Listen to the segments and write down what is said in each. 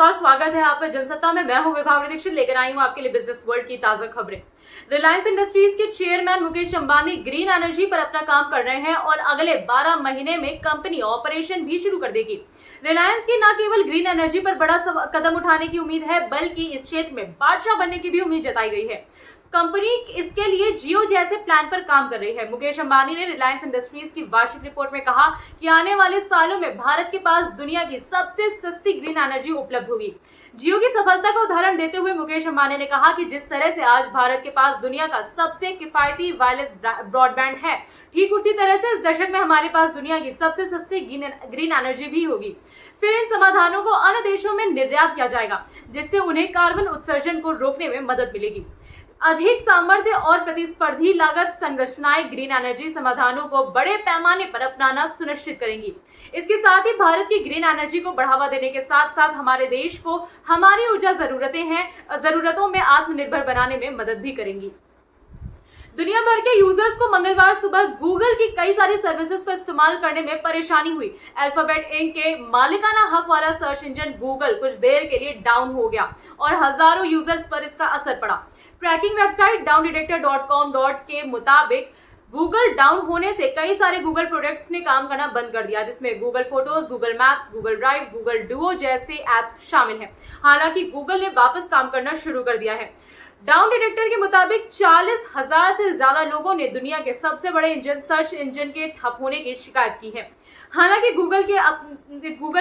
नमस्कार, स्वागत है आपका जनसत्ता में। मैं हूं विभावरी दीक्षित, लेकर आई हूं आपके लिए बिजनेस वर्ल्ड की ताजा खबरें। रिलायंस इंडस्ट्रीज के chairman Mukesh Ambani green energy पर अपना काम कर रहे हैं और अगले 12 महीने में कंपनी ऑपरेशन भी शुरू कर देगी। रिलायंस की न केवल ग्रीन एनर्जी पर बड़ा कदम उठाने की उम्मीद है, बल्कि इस क्षेत्र में बादशाह बनने की भी उम्मीद जताई गई है। कंपनी इसके लिए जियो जैसे प्लान पर काम कर रही है। मुकेश अंबानी ने रिलायंस इंडस्ट्रीज की वार्षिक रिपोर्ट में कहा कि आने वाले सालों में भारत के पास दुनिया की सबसे सस्ती ग्रीन एनर्जी उपलब्ध होगी। जियो की सफलता का उदाहरण देते हुए मुकेश अंबानी ने कहा कि जिस तरह से आज भारत के पास दुनिया का सबसे किफायती वायरलेस ब्रॉडबैंड है, ठीक उसी तरह से इस दशक में हमारे पास दुनिया की सबसे सस्ती ग्रीन एनर्जी भी होगी। फिर इन समाधानों को अन्य देशों में निर्यात किया जाएगा, जिससे उन्हें कार्बन उत्सर्जन को रोकने में मदद मिलेगी। अधिक सामर्थ्य और प्रतिस्पर्धी लागत संरचनाएं ग्रीन एनर्जी समाधानों को बड़े पैमाने पर अपनाना सुनिश्चित करेंगी। इसके साथ ही भारत की ग्रीन एनर्जी को बढ़ावा देने के साथ साथ हमारे देश को हमारी ऊर्जा जरूरतों में आत्मनिर्भर बनाने में मदद भी करेंगी। दुनिया भर के यूजर्स को मंगलवार सुबह गूगल की कई सारी सर्विसेज को इस्तेमाल करने में परेशानी हुई। अल्फाबेट इंक के मालिकाना हक वाला सर्च इंजन गूगल कुछ देर के लिए डाउन हो गया और हजारों यूजर्स पर इसका असर पड़ा। ट्रैकिंग वेबसाइट downdetector.com के मुताबिक गूगल डाउन होने से कई सारे गूगल प्रोडक्ट्स ने काम करना बंद कर दिया, जिसमें Google photos, Google maps, Google drive, Google Duo जैसे ऐप्स शामिल हैं। हालांकि गूगल ने वापस काम करना शुरू कर दिया है। डाउन डिटेक्टर के मुताबिक 40,000 से ज्यादा लोगों ने दुनिया के सबसे बड़े सर्च इंजन के ठप होने की शिकायत की है। हालांकि गूगल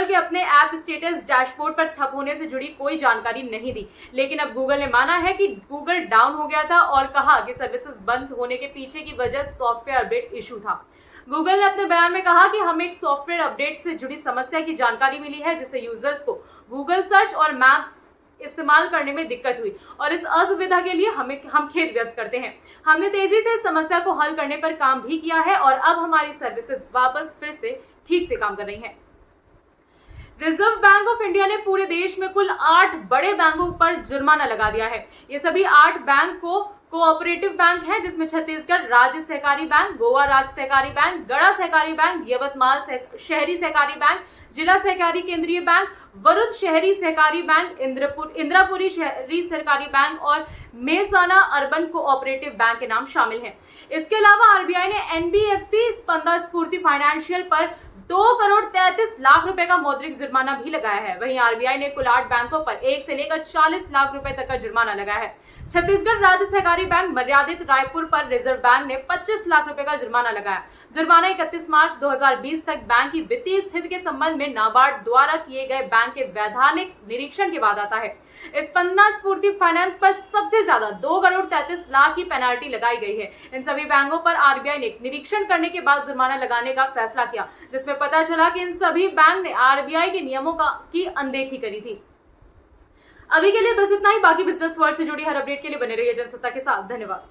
के अपने ऐप स्टेटस डैशबोर्ड पर ठप होने से जुड़ी कोई जानकारी नहीं दी, लेकिन अब गूगल ने माना है कि गूगल डाउन हो गया था और कहा कि सर्विसेज बंद होने के पीछे की वजह सॉफ्टवेयर अपडेट इशू था। गूगल ने अपने बयान में कहा कि हमें एक सॉफ्टवेयर अपडेट से जुड़ी समस्या की जानकारी मिली है, जिससे यूजर्स को गूगल सर्च और मैप्स इस्तेमाल करने में दिक्कत हुई और इस असुविधा के लिए हम खेद व्यक्त करते हैं। हमने तेजी से इस समस्या को हल करने पर काम भी किया है और अब हमारी सर्विसेज वापस फिर से ठीक से काम कर रही हैं। रिजर्व बैंक ऑफ इंडिया ने पूरे देश में कुल 8 बड़े बैंकों पर जुर्माना लगा दिया है। ये सभी 8 बैंक कोऑपरेटिव बैंक हैं, जिसमें छत्तीसगढ़ राज्य सहकारी बैंक, गोवा राज्य सहकारी बैंक, गढ़ा सहकारी बैंक, यवतमाल शहरी सहकारी बैंक, जिला सहकारी केंद्रीय बैंक, वरुद शहरी सहकारी बैंक, इंद्रापुरी शहरी सहकारी बैंक और मेहसाना अर्बन कोऑपरेटिव बैंक के नाम शामिल हैं। इसके अलावा आरबीआई ने एनबीएफसी स्पंदन स्फूर्ति फाइनेंशियल पर 2 करोड़ 33 लाख रुपए का मौद्रिक जुर्माना भी लगाया है। वहीं आरबीआई ने कुल 8 बैंकों पर 1 से लेकर 40 लाख रुपए तक का जुर्माना लगाया है। छत्तीसगढ़ राज्य सहकारी बैंक मर्यादित रायपुर पर रिजर्व बैंक ने 25 लाख रुपए का जुर्माना लगाया। जुर्माना 31 मार्च 2020 तक बैंक की वित्तीय स्थिति के संबंध में नाबार्ड द्वारा किए गए बैंक के वैधानिक निरीक्षण के बाद आता है। स्पंदना स्फूर्ति फाइनेंस पर सबसे ज्यादा 2 करोड़ 33 लाख की पेनाल्टी लगाई गई है। इन सभी बैंकों पर आरबीआई ने निरीक्षण करने के बाद जुर्माना लगाने का फैसला किया, जिसमें पता चला कि इन सभी बैंक ने आरबीआई के नियमों की अनदेखी करी थी। अभी के लिए बस इतना ही। बाकी बिजनेस वर्ल्ड से जुड़ी हर अपडेट के लिए बने रहिए जनसत्ता के साथ। धन्यवाद।